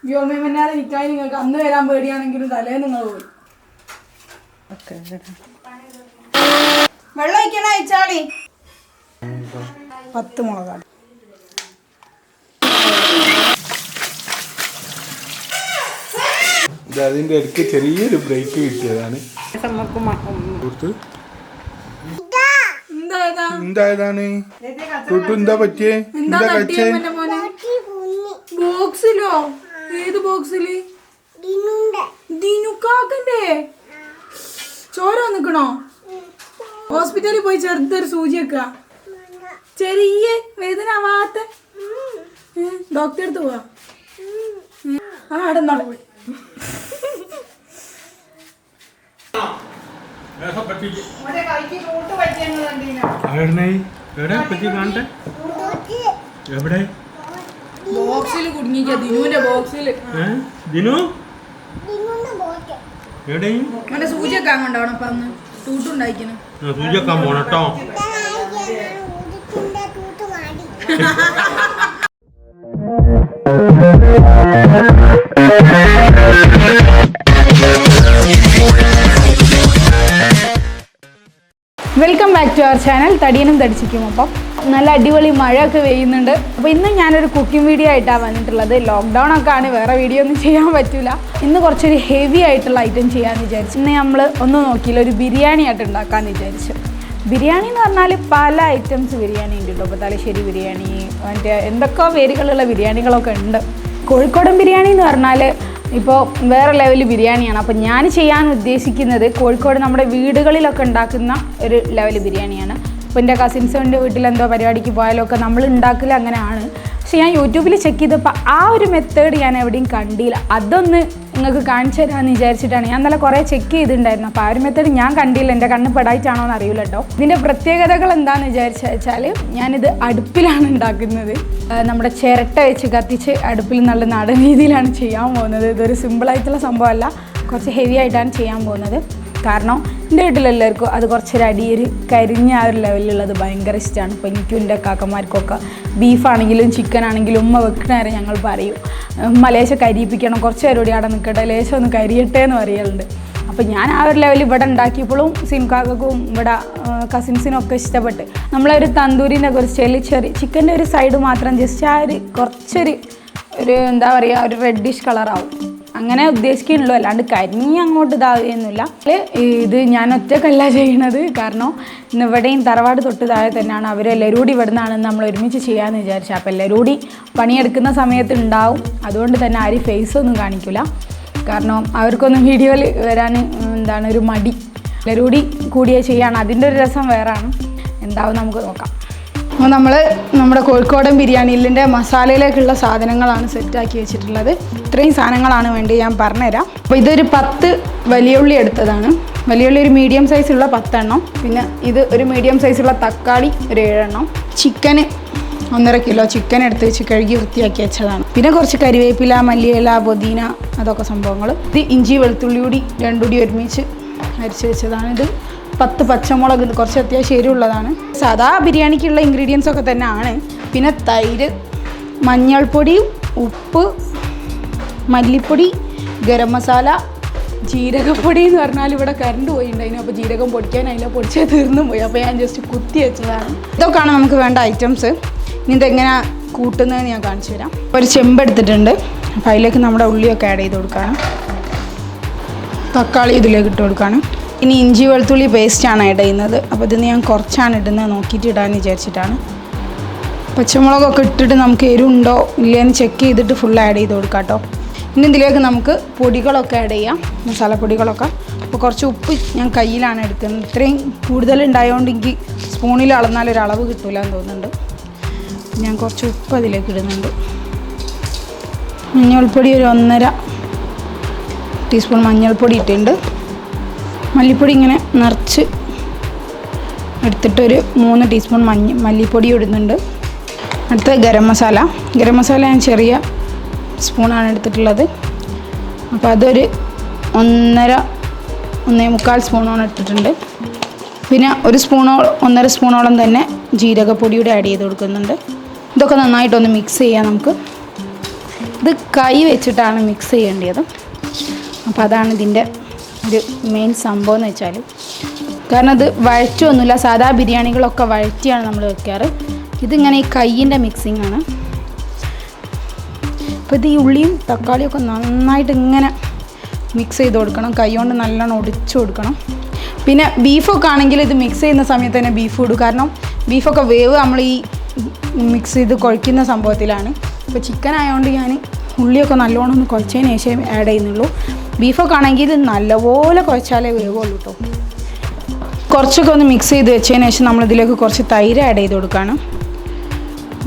വ്യോമന്നാതെ നിൽക്കാൻ നിങ്ങൾക്ക് അന്ന് വരാൻ പേടിയാണെങ്കിലും തലേ നിങ്ങൾ പോയി. വെള്ളം ഒഴിക്കണ അയച്ചാളി. 10 മുളകാണ്. അതിന്റെ ഇടയ്ക്ക് ചെറിയൊരു ബ്രേക്ക് കിട്ടിയതാണ്. എന്തായതാണ് തൊട്ടു? എന്താ പറ്റിയേ? എന്താ കഴിച്ചേ? ബോക്സിലോ? ഏത് ബോക്സില്? ദിനുക്കാക്കന്റെ ചോര നിക്കണോ? ഹോസ്പിറ്റലിൽ പോയി ചെറുതൊരു സൂചി വെക്ക. ചെറിയ വേദന ആവാത്ത ഡോക്ടറെ അടുത്ത് പോവാ. അവിടെ നിന്നോളെ പോയി. ബോക്സിൽ കുടുങ്ങിക്ക. ദിനുവിന്റെ ബോക്സില്. അങ്ങനെ സൂചിയൊക്കെ കൊണ്ടാവണം. അപ്പൊ അന്ന് തൂട്ടുണ്ടായിക്കണ സൂചിയൊക്കെ പോണട്ടോ. Welcome back to our channel തടിയനും തടിച്ചിക്കും. അപ്പം നല്ല അടിപൊളി മഴയൊക്കെ പെയ്യുന്നുണ്ട്. അപ്പോൾ ഇന്ന് ഞാനൊരു കുക്കിംഗ് വീഡിയോ ആയിട്ടാണ് വന്നിട്ടുള്ളത്. ലോക്ക്ഡൗൺ ഒക്കെ ആണ്, വേറെ വീഡിയോ ഒന്നും ചെയ്യാൻ പറ്റില്ല. ഇന്ന് കുറച്ചൊരു ഹെവി ആയിട്ടുള്ള ഐറ്റം ചെയ്യാമെന്ന് വിചാരിച്ചു. ഇന്ന് നമ്മൾ ഒന്നും നോക്കിയില്ല, ഒരു ബിരിയാണി ആയിട്ട് ഉണ്ടാക്കാമെന്ന് വിചാരിച്ചു. ബിരിയാണി എന്ന് പറഞ്ഞാൽ പല ഐറ്റംസ് ബിരിയാണി ഉണ്ട് കേട്ടോ. ഇപ്പോൾ തലശ്ശേരി ബിരിയാണി, മറ്റേ എന്തൊക്കെയോ പേരുകളുള്ള ബിരിയാണികളൊക്കെ ഉണ്ട്. കോഴിക്കോടൻ ബിരിയാണി എന്ന് പറഞ്ഞാൽ ഇപ്പോൾ വേറെ ലെവൽ ബിരിയാണിയാണ്. അപ്പോൾ ഞാൻ ചെയ്യാൻ ഉദ്ദേശിക്കുന്നത് കോഴിക്കോട് നമ്മുടെ വീടുകളിലൊക്കെ ഉണ്ടാക്കുന്ന ഒരു ലെവൽ ബിരിയാണിയാണ്. ഇപ്പോൾ എൻ്റെ കസിൻസിൻ്റെ വീട്ടിലെന്തോ പരിപാടിക്ക് പോയാലൊക്കെ നമ്മൾ ഉണ്ടാക്കൽ അങ്ങനെയാണ്. പക്ഷെ ഞാൻ യൂട്യൂബിൽ ചെക്ക് ചെയ്തപ്പോൾ ആ ഒരു മെത്തേഡ് ഞാൻ എവിടെയും കണ്ടില്ല. അതൊന്ന് നിങ്ങൾക്ക് കാണിച്ചു തരാമെന്ന് വിചാരിച്ചിട്ടാണ്. ഞാൻ നല്ല കുറേ ചെക്ക് ചെയ്തിട്ടുണ്ടായിരുന്നു. അപ്പോൾ ആ ഒരു മെത്തേഡ് ഞാൻ കണ്ടില്ല. എൻ്റെ കണ്ണ് പെടായിട്ടാണോ എന്ന് അറിയില്ല കേട്ടോ. ഇതിൻ്റെ പ്രത്യേകതകൾ എന്താണെന്ന് വിചാരിച്ചാൽ ഞാനിത് അടുപ്പിലാണ് ഉണ്ടാക്കുന്നത്. നമ്മുടെ ചിരട്ട വെച്ച് കത്തിച്ച് അടുപ്പിൽ നല്ല നാടൻ രീതിയിലാണ് ചെയ്യാൻ പോകുന്നത്. ഇതൊരു സിമ്പിളായിട്ടുള്ള സംഭവമല്ല, കുറച്ച് ഹെവി ആയിട്ടാണ് ചെയ്യാൻ പോകുന്നത്. കാരണം എൻ്റെ വീട്ടിലെല്ലാവർക്കും അത് കുറച്ചൊരു അടിയൊരു കരിഞ്ഞ ആ ഒരു ലെവലിലുള്ളത് ഭയങ്കര ഇഷ്ടമാണ്. ഇപ്പോൾ എനിക്കും എൻ്റെ കാക്കമാർക്കൊക്കെ ബീഫാണെങ്കിലും ചിക്കൻ ആണെങ്കിലും ഉമ്മ വെക്കണ വരെ ഞങ്ങൾ പറയും ലേശം കരിയിപ്പിക്കണം, കുറച്ച് പേരോടി അവിടെ നിൽക്കട്ടെ, ലേശം ഒന്ന് കരിയട്ടെ എന്ന് പറയുന്നുണ്ട്. അപ്പോൾ ഞാൻ ആ ഒരു ലെവലിൽ ഇവിടെ ഉണ്ടാക്കിയപ്പോഴും സിംകാക്കും ഇവിടെ കസിൻസിനൊക്കെ ഇഷ്ടപ്പെട്ട്. നമ്മളൊരു തന്തൂരിൻ്റെ കുറച്ച് ചെറിയ ചിക്കൻ്റെ ഒരു സൈഡ് മാത്രം ജസ്റ്റ് ആ ഒരു കുറച്ചൊരു എന്താ പറയുക, ഒരു റെഡിഷ് കളറാവും. അങ്ങനെ ഉദ്ദേശിക്കുന്നുള്ളൂ, അല്ലാണ്ട് കരിഞ്ഞ് അങ്ങോട്ട് ഇതാവുകയൊന്നുമില്ല. ഇത് ഞാൻ ഒറ്റക്കല്ല ചെയ്യണത്. കാരണം ഇന്ന് ഇവിടെയും തറവാട് തൊട്ട് താഴെ തന്നെയാണ്. അവരെല്ലാവരും കൂടി ഇവിടെ നിന്നാണ് നമ്മൾ ഒരുമിച്ച് ചെയ്യാമെന്ന് വിചാരിച്ചത്. അപ്പോൾ എല്ലാവരും കൂടി പണിയെടുക്കുന്ന സമയത്ത് ഉണ്ടാവും. അതുകൊണ്ട് തന്നെ ആരും ഫേസൊന്നും കാണിക്കില്ല. കാരണം അവർക്കൊന്നും വീഡിയോയിൽ വരാൻ ഒരു മടി. എല്ലാവരും കൂടിയേ ചെയ്യാണ്. അതിൻ്റെ ഒരു രസം വേറാണ്. എന്താവും നമുക്ക് നോക്കാം. അപ്പോൾ നമ്മുടെ കോഴിക്കോടൻ ബിരിയാണിയിലിൻ്റെ മസാലയിലേക്കുള്ള സാധനങ്ങളാണ് സെറ്റാക്കി വെച്ചിട്ടുള്ളത്. ഇത്രയും സാധനങ്ങളാണ് വേണ്ടി ഞാൻ പറഞ്ഞുതരാം. അപ്പോൾ ഇതൊരു 10 വലിയ ഉള്ളി എടുത്തതാണ്. വലിയ ഉള്ളി ഒരു മീഡിയം സൈസുള്ള 10 എണ്ണം. പിന്നെ ഇത് ഒരു മീഡിയം സൈസുള്ള തക്കാളി ഒരു 7 എണ്ണം. ചിക്കന് 1.5 കിലോ ചിക്കൻ എടുത്ത് വെച്ച് കഴുകി വൃത്തിയാക്കി വെച്ചതാണ്. പിന്നെ കുറച്ച് കരിവേപ്പില, മല്ലിയില, പുതിന, അതൊക്കെ സംഭവങ്ങൾ. ഇത് ഇഞ്ചി വെളുത്തുള്ളി കൂടി 2 കൂടി ഒരുമിച്ച് അരിച്ച് വെച്ചതാണ്. ഇത് 10 പച്ചമുളക്, കുറച്ച് അത്യാവശ്യം എരിവുള്ളതാണ്. സാധാ ബിരിയാണിക്കുള്ള ഇൻഗ്രീഡിയൻസ് ഒക്കെ തന്നെ ആണ്. പിന്നെ തൈര്, മഞ്ഞൾപ്പൊടിയും ഉപ്പ്, മല്ലിപ്പൊടി, ഗരം മസാല, ജീരകപ്പൊടി എന്ന് പറഞ്ഞാൽ ഇവിടെ കറണ്ട് പോയിട്ടുണ്ടായിരുന്നു. അപ്പോൾ ജീരകം പൊടിക്കാനായില്ല, പൊടിച്ചേ തീർന്നു പോയി. അപ്പോൾ ഞാൻ ജസ്റ്റ് കുത്തി വെച്ചതാണ്. ഇതൊക്കെയാണ് നമുക്ക് വേണ്ട ഐറ്റംസ്. ഇനി ഇതെങ്ങനെ കൂട്ടുന്നതെന്ന് ഞാൻ കാണിച്ചു തരാം. ഒരു ചെമ്പെടുത്തിട്ടുണ്ട്. അപ്പോൾ അതിലേക്ക് നമ്മുടെ ഉള്ളിയൊക്കെ ആഡ് ചെയ്ത് കൊടുക്കണം. തക്കാളി ഇതിലേക്ക് ഇട്ട് കൊടുക്കണം. ഇനി ഇഞ്ചി വെളുത്തുള്ളി പേസ്റ്റാണ് ആഡ് ചെയ്യുന്നത്. അപ്പോൾ ഇതിന് ഞാൻ കുറച്ചാണ് ഇടുന്നത്, നോക്കിയിട്ട് ഇടാമെന്ന് വിചാരിച്ചിട്ടാണ്. പച്ചമുളകൊക്കെ ഇട്ടിട്ട് നമുക്ക് എരിവുണ്ടോ ഇല്ലയെന്ന് ചെക്ക് ചെയ്തിട്ട് ഫുൾ ആഡ് ചെയ്ത് കൊടുക്കാം കേട്ടോ. ഇനി ഇതിലേക്ക് നമുക്ക് പൊടികളൊക്കെ ആഡ് ചെയ്യാം, മസാലപ്പൊടികളൊക്കെ. അപ്പോൾ കുറച്ച് ഉപ്പ് ഞാൻ കയ്യിലാണ് എടുക്കുന്നത്. ഇത്രയും കൂടുതലുണ്ടായതുകൊണ്ട് എനിക്ക് സ്പൂണിൽ അളന്നാലൊരളവ് കിട്ടില്ല എന്ന് തോന്നുന്നുണ്ട്. ഞാൻ കുറച്ച് ഉപ്പ് അതിലേക്ക് ഇടുന്നുണ്ട്. മഞ്ഞൾപ്പൊടി ഒരു 1.5 ടീസ്പൂൺ മഞ്ഞൾപ്പൊടി ഇട്ടിട്ടുണ്ട്. മല്ലിപ്പൊടി ഇങ്ങനെ നിറച്ച് എടുത്തിട്ടൊരു 3 ടീസ്പൂൺ മല്ലിപ്പൊടി ഇടുന്നുണ്ട്. അടുത്ത ഗരം മസാല ഞാൻ ചെറിയ സ്പൂണാണ് എടുത്തിട്ടുള്ളത്. അപ്പോൾ അതൊരു 1.5 സ്പൂണോളം ഇട്ടിട്ടുണ്ട്. പിന്നെ 1.5 സ്പൂണോളം തന്നെ ജീരകപ്പൊടിയുടെ ആഡ് ചെയ്ത് കൊടുക്കുന്നുണ്ട്. ഇതൊക്കെ നന്നായിട്ടൊന്ന് മിക്സ് ചെയ്യാം നമുക്ക്. ഇത് കൈ വെച്ചിട്ടാണ് മിക്സ് ചെയ്യേണ്ടത്. അപ്പോൾ അതാണ് ഇതിൻ്റെ ഒരു മെയിൻ സംഭവം എന്ന് വെച്ചാൽ. കാരണം ഇത് വഴറ്റൊന്നുമില്ല, സാധാ ബിരിയാണികളൊക്കെ വഴറ്റിയാണ് നമ്മൾ വെക്കാറ്. ഇതിങ്ങനെ ഈ കൈയിൻ്റെ മിക്സിങ് ആണ്. അപ്പോൾ ഇത് ഈ ഉള്ളിയും തക്കാളിയൊക്കെ നന്നായിട്ട് ഇങ്ങനെ മിക്സ് ചെയ്ത് കൊടുക്കണം, കൈ കൊണ്ട് നല്ലോണം ഒടിച്ചു കൊടുക്കണം. പിന്നെ ബീഫൊക്കെ ആണെങ്കിൽ ഇത് മിക്സ് ചെയ്യുന്ന സമയത്ത് തന്നെ ബീഫ് ഇടും, കാരണം ബീഫൊക്കെ വേവ് നമ്മൾ ഈ മിക്സ് ചെയ്ത് കുഴയ്ക്കുന്ന സംഭവത്തിലാണ്. ഇപ്പോൾ ചിക്കൻ ആയതുകൊണ്ട് ഞാൻ ഉള്ളിയൊക്കെ നല്ലോണം ഒന്ന് കുഴച്ചതിന് ശേഷം ആഡ് ചെയ്യുന്നുള്ളൂ. ബീഫൊക്കെ ആണെങ്കിൽ ഇത് നല്ലപോലെ കുഴച്ചാലേ വേവുള്ളൂ കേട്ടോ. കുറച്ചൊക്കെ ഒന്ന് മിക്സ് ചെയ്ത് വെച്ചതിന് ശേഷം നമ്മളിതിലേക്ക് കുറച്ച് തൈര് ആഡ് ചെയ്ത് കൊടുക്കുകയാണ്.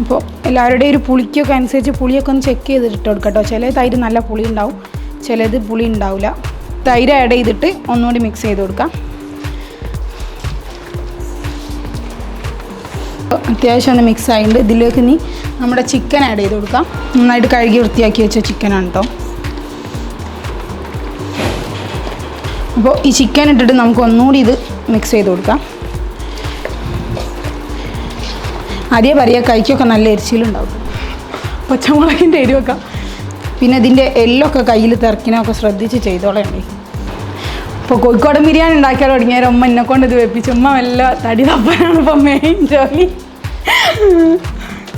അപ്പോൾ എല്ലാവരുടെയും ഒരു പുളിക്കൊക്കെ അനുസരിച്ച് പുളിയൊക്കെ ഒന്ന് ചെക്ക് ചെയ്തിട്ട് കൊടുക്കാം കേട്ടോ. ചില തൈര് നല്ല പുളി ഉണ്ടാവും, ചിലത് പുളി ഉണ്ടാവില്ല. തൈര് ആഡ് ചെയ്തിട്ട് ഒന്നുകൂടി മിക്സ് ചെയ്ത് കൊടുക്കാം. അത്യാവശ്യം ഒന്ന് മിക്സ് ആയിട്ടുണ്ട്. ഇതിലേക്ക് ഇനി നമ്മുടെ ചിക്കൻ ആഡ് ചെയ്ത് കൊടുക്കാം. നന്നായിട്ട് കഴുകി വൃത്തിയാക്കി വെച്ച ചിക്കനാണ് കേട്ടോ. അപ്പോൾ ഈ ചിക്കൻ ഇട്ടിട്ട് നമുക്ക് ഒന്നുകൂടി ഇത് മിക്സ് ചെയ്ത് കൊടുക്കാം. ആദ്യം പറയുക കൈക്കൊക്കെ നല്ല എരിച്ചിലുണ്ടാവും, പച്ചമുളകിൻ്റെ എരിവൊക്കെ. പിന്നെ ഇതിൻ്റെ എല്ലൊക്കെ കയ്യിൽ തിറക്കിനൊക്കെ ശ്രദ്ധിച്ച് ചെയ്തോളേണ്ടേ. ഇപ്പോൾ കോഴിക്കോടൻ ബിരിയാണി ഉണ്ടാക്കിയാൽ തുടങ്ങിയാൽ ഉമ്മ എന്നെ കൊണ്ട് ഇത് വെപ്പിച്ച്. ഉമ്മ വല്ല തടി തപ്പാനാണ് ഇപ്പം മെയിൻ ജോലി.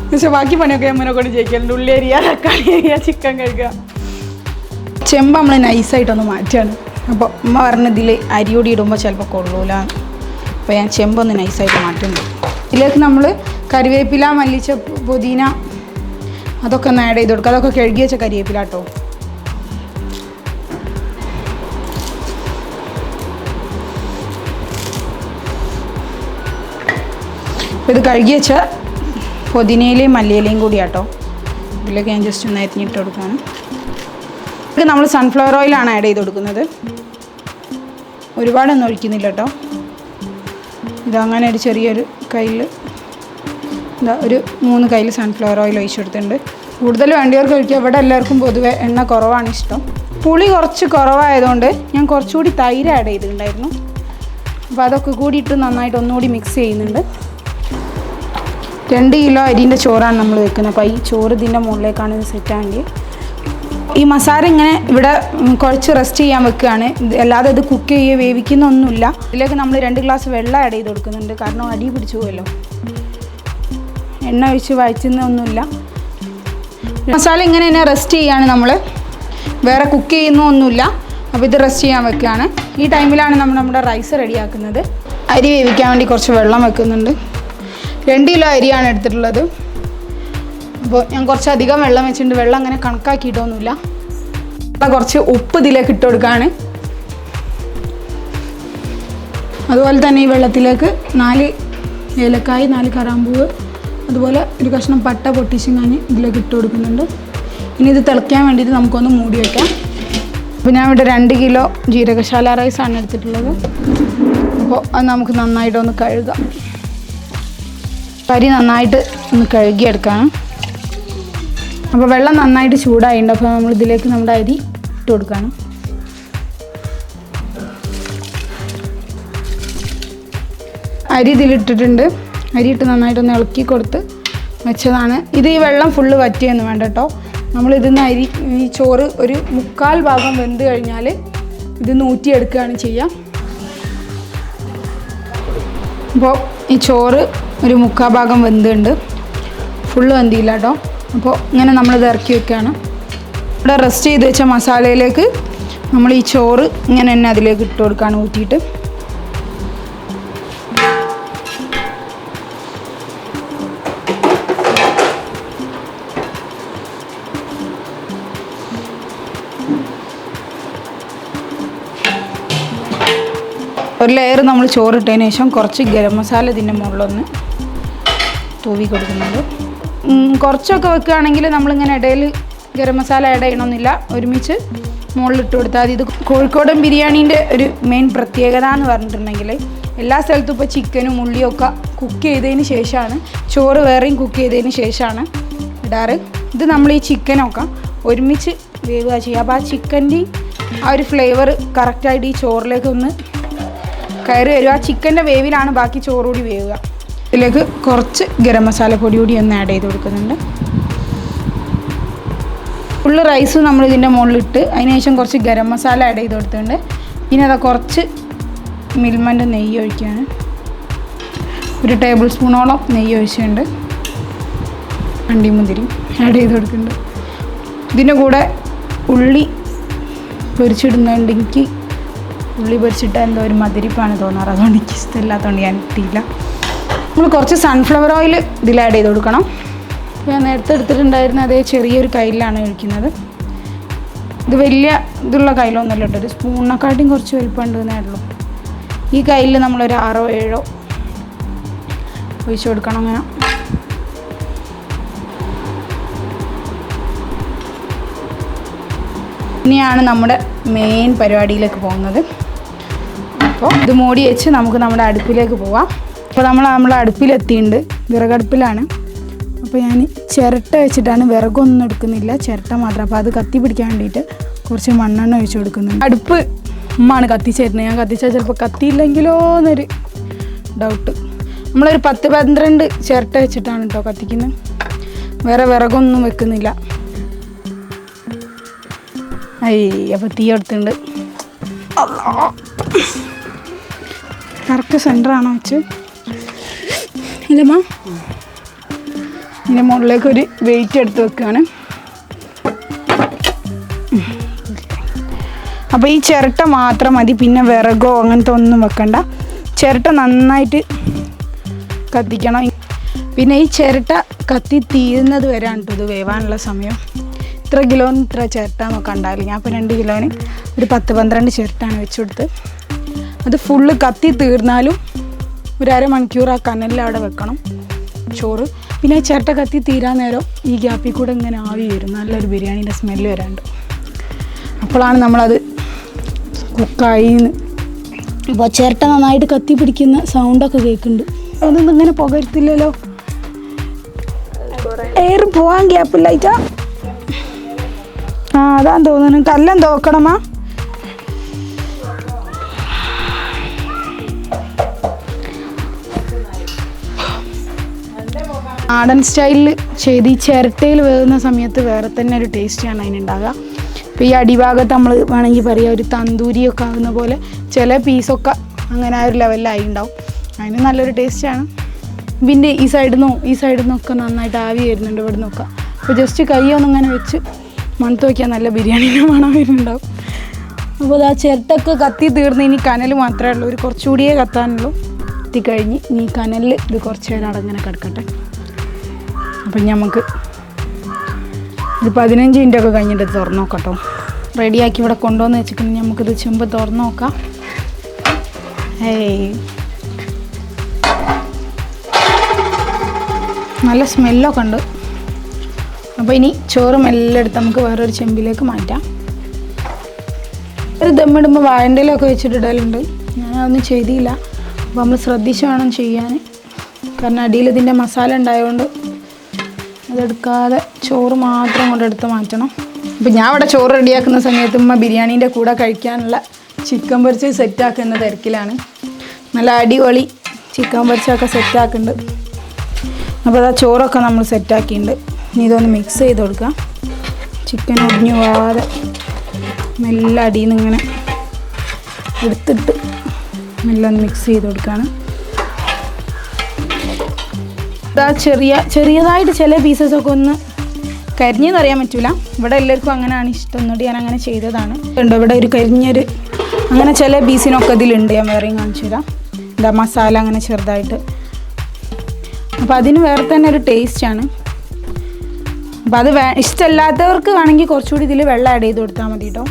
പക്ഷെ ബാക്കി പണിയൊക്കെ അമ്മനെ കൊണ്ട് ചെയ്യിക്കലുണ്ട്. ഉള്ളി അരിയുക, തക്കാളി അരിയുക, ചിക്കൻ കഴുകുക. ചെമ്പ് നമ്മൾ നൈസായിട്ടൊന്ന് മാറ്റുകയാണ്. അപ്പോൾ ഉമ്മ പറഞ്ഞ ഇതിൽ അരിയോടി ഇടുമ്പോൾ ചിലപ്പോൾ കൊള്ളൂല. അപ്പോൾ ഞാൻ ചെമ്പൊന്ന് നൈസായിട്ട് മാറ്റുന്നുണ്ട്. ഇതിലേക്ക് നമ്മൾ കറിവേപ്പില, മല്ലിച്ചപ്പ്, പുതിന അതൊക്കെ ഒന്ന് ആഡ് ചെയ്ത് കൊടുക്കുക. അതൊക്കെ കഴുകി വെച്ച കരിവേപ്പില കേട്ടോ. അപ്പോൾ ഇത് കഴുകി വെച്ച പുതിനയിലയും മല്ലിയിലയും കൂടി കേട്ടോ. ഇതിലേക്ക് ഞാൻ ജസ്റ്റ് ഒന്ന് അരിഞ്ഞിട്ട് കൊടുക്കുകയാണ്. ഇത് നമ്മൾ സൺഫ്ലവർ ഓയിലാണ് ആഡ് ചെയ്ത് കൊടുക്കുന്നത്. ഒരുപാടൊന്നും ഒഴിക്കുന്നില്ല കേട്ടോ. ഇതങ്ങനെ ഒരു ചെറിയൊരു കയ്യിൽ ഒരു 3 കയ്യിൽ സൺഫ്ലവർ ഓയിൽ ഒഴിച്ചു കൊടുത്തിട്ടുണ്ട്. കൂടുതൽ വേണ്ടിയവർക്ക് ഒഴിക്കുക. ഇവിടെ എല്ലാവർക്കും പൊതുവെ എണ്ണ കുറവാണ് ഇഷ്ടം. പുളി കുറച്ച് കുറവായതുകൊണ്ട് ഞാൻ കുറച്ചുകൂടി തൈര് ആഡ് ചെയ്തിട്ടുണ്ടായിരുന്നു. അപ്പോൾ അതൊക്കെ കൂടി ഇട്ട് നന്നായിട്ട് ഒന്നുകൂടി മിക്സ് ചെയ്യുന്നുണ്ട്. 2 കിലോ അരിൻ്റെ ചോറാണ് നമ്മൾ വെക്കുന്നത്. അപ്പോൾ ഈ ചോറ് ഇതിൻ്റെ മുകളിലേക്കാണ് ഇത് സെറ്റാണെങ്കിൽ. ഈ മസാല ഇങ്ങനെ ഇവിടെ കുഴച്ച് റെസ്റ്റ് ചെയ്യാൻ വെക്കുകയാണ്. അല്ലാതെ ഇത് കുക്ക് ചെയ്യുക വേവിക്കുന്നൊന്നുമില്ല. ഇതിലേക്ക് നമ്മൾ 2 ഗ്ലാസ് വെള്ളം ആഡ് ചെയ്ത് കൊടുക്കുന്നുണ്ട്, കാരണം അടി പിടിച്ചു പോയല്ലോ. എണ്ണ ഒഴിച്ച് വഴറ്റുന്നൊന്നുമില്ല. മസാല ഇങ്ങനെ തന്നെ റെസ്റ്റ് ചെയ്യാണ്, നമ്മൾ വേറെ കുക്ക് ചെയ്യുന്നൊന്നുമില്ല. അപ്പോൾ ഇത് റെസ്റ്റ് ചെയ്യാൻ വെക്കുകയാണ്. ഈ ടൈമിലാണ് നമ്മൾ നമ്മുടെ റൈസ് റെഡിയാക്കുന്നത്. അരി വേവിക്കാൻ വേണ്ടി കുറച്ച് വെള്ളം വെക്കുന്നുണ്ട്. 2 കിലോ അരിയാണ് എടുത്തിട്ടുള്ളത്. അപ്പോൾ ഞാൻ കുറച്ചധികം വെള്ളം വെച്ചിട്ടുണ്ട്. വെള്ളം അങ്ങനെ കണക്കാക്കിയിട്ടൊന്നുമില്ല. കുറച്ച് ഉപ്പ് ഇതിലേക്ക് ഇട്ട് കൊടുക്കുകയാണ്. അതുപോലെ തന്നെ ഈ വെള്ളത്തിലേക്ക് 4 ഏലക്കായ്, 4 കറാമ്പൂവ്, അതുപോലെ ഒരു കഷ്ണം പട്ട പൊട്ടിച്ചും ഞാൻ ഇതിലേക്ക് ഇട്ട് കൊടുക്കുന്നുണ്ട്. ഇനി ഇത് തിളയ്ക്കാൻ വേണ്ടിയിട്ട് നമുക്കൊന്ന് മൂടി വയ്ക്കാം. അപ്പോൾ ഞാൻ ഇവിടെ 2 കിലോ ജീരകശാല റൈസാണ് എടുത്തിട്ടുള്ളത്. അപ്പോൾ അത് നമുക്ക് നന്നായിട്ടൊന്ന് കഴുകാം. അരി നന്നായിട്ട് ഒന്ന് കഴുകിയെടുക്കണം. അപ്പോൾ വെള്ളം നന്നായിട്ട് ചൂടായിട്ടുണ്ട്. അപ്പോൾ നമ്മൾ ഇതിലേക്ക് നമ്മുടെ അരി ഇട്ട് കൊടുക്കണം. അരി ഇതിലിട്ടിട്ടുണ്ട്. അരി ഇട്ട് നന്നായിട്ടൊന്ന് ഇളക്കി കൊടുത്ത് വെച്ചതാണ്. ഇത് ഈ വെള്ളം ഫുള്ള് വറ്റിയൊന്നും വേണ്ട കേട്ടോ. നമ്മളിതിന്ന് ഈ ചോറ് ഒരു 3/4 ഭാഗം വെന്ത് കഴിഞ്ഞാൽ ഇത് ഊറ്റിയെടുക്കുകയാണ് ചെയ്യുക. അപ്പോൾ ഈ ചോറ് ഒരു 3/4 ഭാഗം വെന്തുണ്ട്, ഫുള്ള് വെന്തില്ല കേട്ടോ. അപ്പോൾ ഇങ്ങനെ നമ്മളിത് ഇറക്കി വെക്കുകയാണ്. ഇവിടെ റെസ്റ്റ് ചെയ്ത് വെച്ച മസാലയിലേക്ക് നമ്മൾ ഈ ചോറ് ഇങ്ങനെ തന്നെ അതിലേക്ക് ഇട്ട് കൊടുക്കുകയാണ് ഊറ്റിയിട്ട്. ഒരു ലെയർ നമ്മൾ ചോറിട്ടതിന് ശേഷം കുറച്ച് ഗരം മസാല ഇതിൻ്റെ മുകളിലൊന്ന് തൂവി കൊടുക്കുന്നുണ്ട്. കുറച്ചൊക്കെ വെക്കുകയാണെങ്കിൽ നമ്മളിങ്ങനെ ഇടയിൽ ഗരം മസാല ആഡ് ചെയ്യണമെന്നില്ല, ഒരുമിച്ച് മുകളിലിട്ട് കൊടുത്താൽ മതി. ഇത് കോഴിക്കോടൻ ബിരിയാണീൻ്റെ ഒരു മെയിൻ പ്രത്യേകത എന്ന് പറഞ്ഞിട്ടുണ്ടെങ്കിൽ എല്ലാ സ്ഥലത്തും ഇപ്പോൾ ചിക്കനും ഉള്ളിയൊക്കെ കുക്ക് ചെയ്തതിന് ശേഷമാണ്, ചോറ് വേറെയും കുക്ക് ചെയ്തതിന് ശേഷമാണ് ഇടാറ്. ഇത് നമ്മൾ ഈ ചിക്കനൊക്കെ ഒരുമിച്ച് വേവുക ചെയ്യുക. അപ്പോൾ ആ ചിക്കൻ്റെയും ആ ഒരു ഫ്ലേവർ കറക്റ്റായിട്ട് ഈ ചോറിലേക്ക് ഒന്ന് കയറി വരും. ആ ചിക്കൻ്റെ വേവിലാണ് ബാക്കി ചോറ് കൂടി വേവുക. ഇതിലേക്ക് കുറച്ച് ഗരം മസാല പൊടി കൂടി ഒന്ന് ആഡ് ചെയ്ത് കൊടുക്കുന്നുണ്ട്. ഫുള്ള് റൈസ് നമ്മൾ ഇതിൻ്റെ മുകളിലിട്ട് അതിനുശേഷം കുറച്ച് ഗരം മസാല ആഡ് ചെയ്ത് കൊടുത്തിട്ടുണ്ട്. പിന്നെ അതാ കുറച്ച് മിൽമൻ്റെ നെയ്യ് ഒഴിക്കുകയാണ്. 1 ടേബിൾ സ്പൂണോളം നെയ്യ് ഒഴിച്ചിട്ടുണ്ട്. അണ്ടിമുന്തിരി ആഡ് ചെയ്ത് കൊടുക്കുന്നുണ്ട്. ഇതിൻ്റെ കൂടെ ഉള്ളി പൊരിച്ചിടുന്നുണ്ട്. എനിക്ക് ഉള്ളി പൊരിച്ചിട്ട് എന്തോ ഒരു മധുരിപ്പാണ് തോന്നാറ്, അതുകൊണ്ട് എനിക്ക് ഇഷ്ടമില്ലാത്തതുകൊണ്ട് ഞാൻ ഇട്ടില്ല. നമ്മൾ കുറച്ച് സൺഫ്ലവർ ഓയിൽ ഇതിൽ ആഡ് ചെയ്ത് കൊടുക്കണം. ഞാൻ നേരത്തെ എടുത്തിട്ടുണ്ടായിരുന്ന അതേ ചെറിയൊരു കയ്യിലാണ് ഒഴിക്കുന്നത്. ഇത് വലിയ ഇതുള്ള കയ്യിലൊന്നുമല്ല കേട്ടോ, ഒരു സ്പൂണിനെക്കാട്ടിയും കുറച്ച് വലിപ്പമുണ്ട് എന്നേ ഉള്ളൂ. ഈ കയ്യിൽ നമ്മളൊരു 6 7 ഒഴിച്ച് കൊടുക്കണം. അങ്ങനെ ഇനിയാണ് നമ്മുടെ മെയിൻ പരിപാടിയിലേക്ക് പോകുന്നത്. അപ്പോൾ ഇത് മൂടി വെച്ച് നമുക്ക് നമ്മുടെ അടുപ്പിലേക്ക് പോവാം. അപ്പോൾ നമ്മളെ അടുപ്പിലെത്തിയിട്ടുണ്ട്, വിറകടുപ്പിലാണ്. അപ്പോൾ ഞാൻ ചിരട്ട വെച്ചിട്ടാണ്, വിറകൊന്നും എടുക്കുന്നില്ല, ചിരട്ട മാത്രം. അപ്പോൾ അത് കത്തി പിടിക്കാൻ വേണ്ടിയിട്ട് കുറച്ച് മണ്ണെണ്ണ ഒഴിച്ച് കൊടുക്കുന്നുണ്ട്. അടുപ്പ് ഉമ്മാണ് കത്തിച്ചിരുന്നത്. ഞാൻ കത്തിച്ചാൽ ചിലപ്പോൾ കത്തിയില്ലെങ്കിലോ എന്നൊരു ഡൗട്ട്. നമ്മളൊരു 10-12 ചിരട്ട വെച്ചിട്ടാണ് കേട്ടോ കത്തിക്കുന്നത്, വേറെ വിറകൊന്നും വെക്കുന്നില്ല. അപ്പോൾ തീ എടുത്തിട്ടുണ്ട്. കറക്റ്റ് സെൻറ്ററാണോ വെച്ച് ഇല്ലമ്മ? ഇതിൻ്റെ മുകളിലേക്ക് ഒരു വെയിറ്റ് എടുത്ത് വെക്കുകയാണ്. അപ്പോൾ ഈ ചിരട്ട മാത്രം മതി, പിന്നെ വിറകോ അങ്ങനത്തെ ഒന്നും വെക്കണ്ട. ചിരട്ട നന്നായിട്ട് കത്തിക്കണം. പിന്നെ ഈ ചിരട്ട കത്തി തീരുന്നത് വരെയാണ് കേട്ടോ ഇത് വേവാനുള്ള സമയം. ഇത്ര കിലോന് ഇത്ര ചിരട്ട എന്നൊക്കെ ഉണ്ടാവില്ല. ഞാൻ ഇപ്പോൾ 2 കിലോന് ഒരു 10-12 ചിരട്ടാണ് വെച്ച് കൊടുത്ത്. അത് ഫുള്ള് കത്തി തീർന്നാലും ഒരു അരമണിക്കൂർ ആ കനലിൽ അവിടെ വെക്കണം ചോറ്. പിന്നെ ചിരട്ട കത്തി തീരാൻ നേരം ഈ ഗ്യാപ്പിൽ കൂടെ ഇങ്ങനെ ആവി വരും, നല്ലൊരു ബിരിയാണീൻ്റെ സ്മെല്ല് വരാണ്ട്. അപ്പോഴാണ് നമ്മളത് കുക്കായിന്ന്. അപ്പോൾ ചിരട്ട നന്നായിട്ട് കത്തി പിടിക്കുന്ന സൗണ്ടൊക്കെ കേൾക്കുന്നുണ്ട്. അതൊന്നും ഇങ്ങനെ പുകരുത്തില്ലല്ലോ, എയർ പോവാൻ ഗ്യാപ്പില്ലായിട്ടാ. അതാന്ന് തോന്നുന്നു. കല്ലം തോക്കണമാ. നാടൻ സ്റ്റൈലിൽ ചെയ്ത് ഈ ചിരട്ടയിൽ വേകുന്ന സമയത്ത് വേറെ തന്നെ ഒരു ടേസ്റ്റാണ് അതിനുണ്ടാകുക. ഇപ്പോൾ ഈ അടിഭാഗത്ത് നമ്മൾ വേണമെങ്കിൽ പറയാം ഒരു തന്തൂരിയൊക്കെ ആകുന്ന പോലെ ചില പീസൊക്കെ അങ്ങനെ ആ ഒരു ലെവലിലായി ഉണ്ടാവും. അതിന് നല്ലൊരു ടേസ്റ്റാണ്. പിന്നെ ഈ സൈഡിൽ നിന്നൊക്കെ നന്നായിട്ട് ആവി വരുന്നുണ്ട് ഇവിടെ നിന്നൊക്കെ. അപ്പോൾ ജസ്റ്റ് കൈയൊന്നും ഇങ്ങനെ വെച്ച് മണത്ത് വയ്ക്കാൻ നല്ല ബിരിയാണീൻ്റെ മണം വരുന്നുണ്ടാവും. അപ്പോൾ അത് ആ ചിരട്ടൊക്കെ കത്തി തീർന്ന് ഇനി കനൽ മാത്രമേ ഉള്ളൂ, ഒരു കുറച്ചുകൂടിയേ കത്താനുള്ളൂ. കത്തിക്കഴിഞ്ഞ് ഇനി കനലിൽ ഇത് കുറച്ച് നേരം അടങ്ങനെ കിടക്കട്ടെ. അപ്പം നമുക്ക് ഒരു 15 മിനിറ്റൊക്കെ കഴിഞ്ഞിട്ട് തുറന്ന് നോക്കട്ടോ. റെഡിയാക്കി ഇവിടെ കൊണ്ടുവന്ന് വെച്ചിട്ടുണ്ടെങ്കിൽ നമുക്കിത് ചെമ്പ് തുറന്ന് നോക്കാം. നല്ല സ്മെല്ലൊക്കെ ഉണ്ട്. അപ്പോൾ ഇനി ചോറ് മെല്ലെ എടുത്ത് നമുക്ക് വേറൊരു ചെമ്പിലേക്ക് മാറ്റാം. ഒരു ദമ്മിടുമ്പോൾ വാഴൻ്റെലൊക്കെ വെച്ചിട്ട് ഇടലുണ്ട്, ഞാനതൊന്നും ചെയ്തില്ല. അപ്പോൾ നമ്മൾ ശ്രദ്ധിച്ച് വേണം ചെയ്യാൻ, കാരണം അടിയിൽ ഇതിൻ്റെ മസാല ഉണ്ടായതുകൊണ്ട് അതെടുക്കാതെ ചോറ് മാത്രം കൊണ്ട് എടുത്ത് മാറ്റണം. അപ്പോൾ ഞാൻ ഇവിടെ ചോറ് റെഡിയാക്കുന്ന സമയത്ത് ഉമ്മ ബിരിയാണീൻ്റെ കൂടെ കഴിക്കാനുള്ള ചിക്കൻ പൊരിച്ച് സെറ്റാക്കുന്ന തിരക്കിലാണ്. നല്ല അടിപൊളി ചിക്കൻ പൊരിച്ചൊക്കെ സെറ്റാക്കുന്നുണ്ട്. അപ്പോൾ അതാ ചോറൊക്കെ നമ്മൾ സെറ്റാക്കിയിട്ടുണ്ട്. ഇനി ഇതൊന്ന് മിക്സ് ചെയ്ത് കൊടുക്കാം. ചിക്കൻ ഒടിഞ്ഞു പോവാതെ മെല്ലെ അടിയിൽ നിന്ന് ഇങ്ങനെ എടുത്തിട്ട് മെല്ലെ ഒന്ന് മിക്സ് ചെയ്ത് കൊടുക്കുകയാണ്. ഇതാ ചെറിയതായിട്ട് ചില പീസസൊക്കെ ഒന്ന് കരിഞ്ഞെന്ന് അറിയാൻ പറ്റില്ല. ഇവിടെ എല്ലാവർക്കും അങ്ങനെയാണ് ഇഷ്ടം, ഒന്നുകൂടി ഞാൻ അങ്ങനെ ചെയ്തതാണ്. ഉണ്ട് ഇവിടെ ഒരു കരിഞ്ഞൊരു അങ്ങനെ ചില പീസിനൊക്കെ ഇതിലുണ്ട്. ഞാൻ വേറെയും കാണിച്ചു തരാം. ഇതാ മസാല അങ്ങനെ ചെറുതായിട്ട്. അപ്പോൾ അതിന് വേറെ തന്നെ ഒരു ടേസ്റ്റാണ്. അപ്പോൾ അത് ഇഷ്ടമല്ലാത്തവർക്ക് വേണമെങ്കിൽ കുറച്ചുകൂടി ഇതിൽ വെള്ളം ആഡ് ചെയ്ത് കൊടുത്താൽ മതി കേട്ടോ.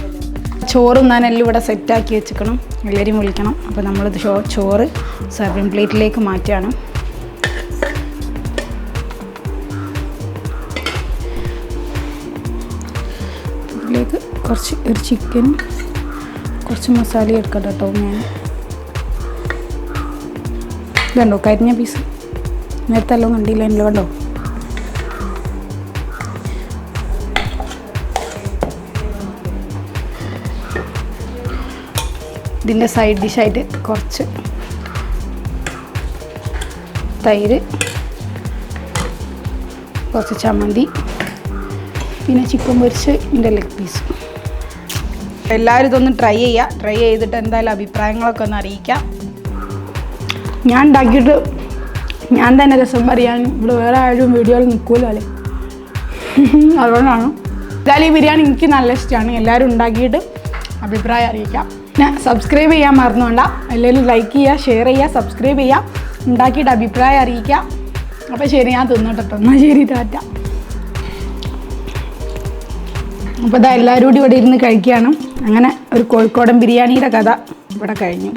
ചോറും ഞാനെല്ലാം ഇവിടെ സെറ്റാക്കി വെച്ചിക്കണം, എല്ലാവരും വിളിക്കണം. അപ്പോൾ നമ്മളിത് ചോറ് സർവിങ് പ്ലേറ്റിലേക്ക് മാറ്റുകയാണ്. ഇതിലേക്ക് കുറച്ച് ഒരു ചിക്കൻ കുറച്ച് മസാല എടുക്കട്ടെ കേട്ടോ. ഞാൻ ഇതുണ്ടോ കരിഞ്ഞ പീസ്, നേരത്തെ എല്ലാം കണ്ടില്ല എല്ലാം കണ്ടോ. ഇതിൻ്റെ സൈഡ് ഡിഷായിട്ട് കുറച്ച് തൈര്, കുറച്ച് ചമ്മന്തി, പിന്നെ ചിക്കൻ പൊരിച്ച് ഇതിൻ്റെ ലെഗ് പീസ്. എല്ലാവരും ഇതൊന്ന് ട്രൈ ചെയ്തിട്ട് എന്തായാലും അഭിപ്രായങ്ങളൊക്കെ ഒന്ന് അറിയിക്കാം. ഞാൻ ഉണ്ടാക്കിയിട്ട് ഞാൻ തന്നെ രസം പറയാൻ ഇവിടെ വേറെ ആരും വീഡിയോയിൽ നിൽക്കുമല്ലോ അല്ലേ, അതുകൊണ്ടാണ്. എന്തായാലും ഈ ബിരിയാണി എനിക്ക് നല്ല ഇഷ്ടമാണ്. എല്ലാവരും ഉണ്ടാക്കിയിട്ട് അഭിപ്രായം അറിയിക്കാം. പിന്നെ സബ്സ്ക്രൈബ് ചെയ്യാൻ മറന്നുകൊണ്ട. എല്ലാവരും ലൈക്ക് ചെയ്യുക, ഷെയർ ചെയ്യുക, സബ്സ്ക്രൈബ് ചെയ്യുക, ഉണ്ടാക്കിയിട്ട് അഭിപ്രായം അറിയിക്കാം. അപ്പോൾ ശരി, ഞാൻ തിന്നോട്ടോ. എന്നാൽ ശരി, ടാറ്റ. അപ്പോൾ ഇതാ എല്ലാവരും കൂടി ഇവിടെ ഇരുന്ന് കഴിക്കുകയാണ്. അങ്ങനെ ഒരു കോഴിക്കോടൻ ബിരിയാണിയുടെ കഥ ഇവിടെ കഴിഞ്ഞു.